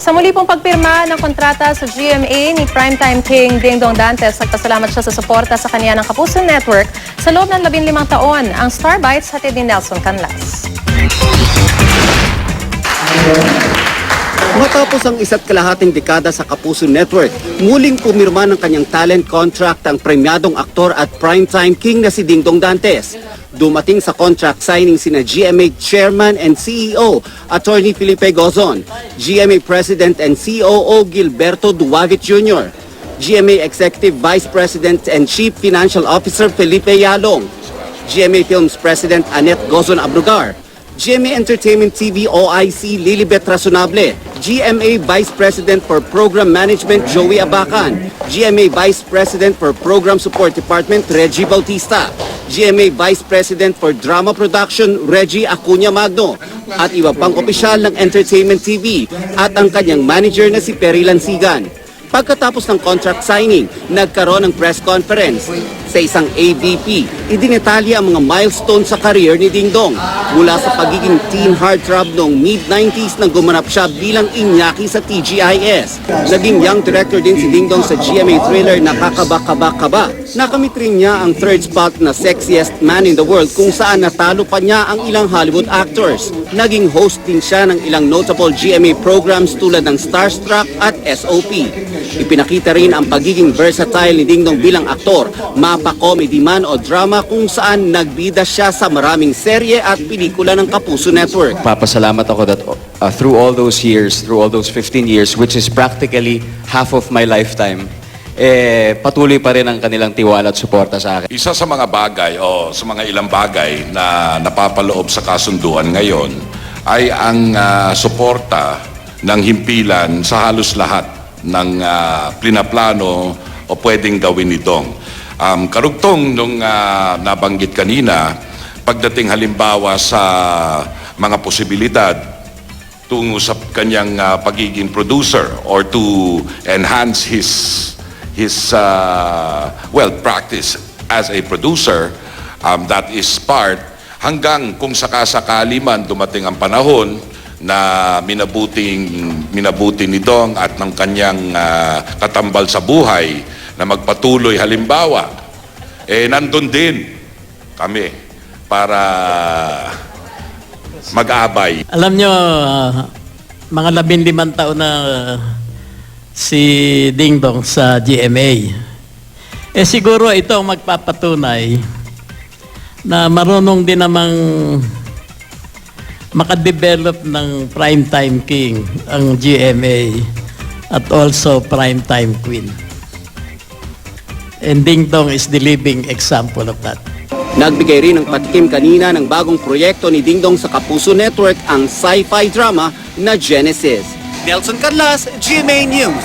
Sa muli pong pagpirma ng kontrata sa GMA ni Primetime King Dingdong Dantes, nagpasalamat siya sa suporta sa kanya ng Kapuso Network sa loob ng 15 taon. Ang Star Bites hatid ni Nelson Canlas. Matapos ang isa't kalahating dekada sa Kapuso Network, muling pumirma ng kanyang talent contract ang premyadong aktor at primetime king na si Dingdong Dantes. Dumating sa contract signing sina GMA Chairman and CEO, Attorney Felipe Gozon, GMA President and COO Gilberto Duavit Jr., GMA Executive Vice President and Chief Financial Officer Felipe Yalong, GMA Films President Annette Gozon Abrugar, GMA Entertainment TV OIC Lilibet Razonable, GMA Vice President for Program Management Joey Abacan, GMA Vice President for Program Support Department Reggie Bautista, GMA Vice President for Drama Production Reggie Acuña Magno, at iba pang opisyal ng Entertainment TV at ang kanyang manager na si Perry Lansigan. Pagkatapos ng contract signing, nagkaroon ng press conference. Sa isang AVP, idinetalya ang mga milestone sa career ni Dingdong. Mula sa pagiging teen heartthrob noong mid-90s nang gumanap siya bilang Iñaki sa TGIS. Naging young director din si Dingdong sa GMA thriller na Kakaba. Nakamit rin niya ang third spot na Sexiest Man in the World kung saan natalo pa niya ang ilang Hollywood actors. Naging host din siya ng ilang notable GMA programs tulad ng Starstruck at SOP. Ipinakita rin ang pagiging versatile ni Dingdong bilang aktor, mapa-comedy man o drama kung saan nagbida siya sa maraming serye at pelikula ng Kapuso Network. Papasalamat ako that through all those years, through all those 15 years, which is practically half of my lifetime, patuloy pa rin ang kanilang tiwala at suporta sa akin. Isa sa mga bagay o sa mga ilang bagay na napapaloob sa kasunduan ngayon ay ang suporta ng himpilan sa halos lahat ng plinaplano o pwedeng gawin nitong. Karugtong nung nabanggit kanina, pagdating halimbawa sa mga posibilidad tungo sa kanyang pagiging producer or to enhance his practice as a producer, that is part, hanggang kung sakasakali man dumating ang panahon na minabuti nitong at ng kanyang katambal sa buhay na magpatuloy halimbawa, nandun din kami para mag-abay. Alam nyo, mga 15 taon na si Dingdong sa GMA. Siguro ito ang magpapatunay na marunong din namang makadevelop ng primetime king ang GMA at also primetime queen. And Dingdong is the living example of that. Nagbigay rin ng patikim kanina ng bagong proyekto ni Dingdong sa Kapuso Network, ang sci-fi drama na Genesis. Nelson Canlas, GMA News.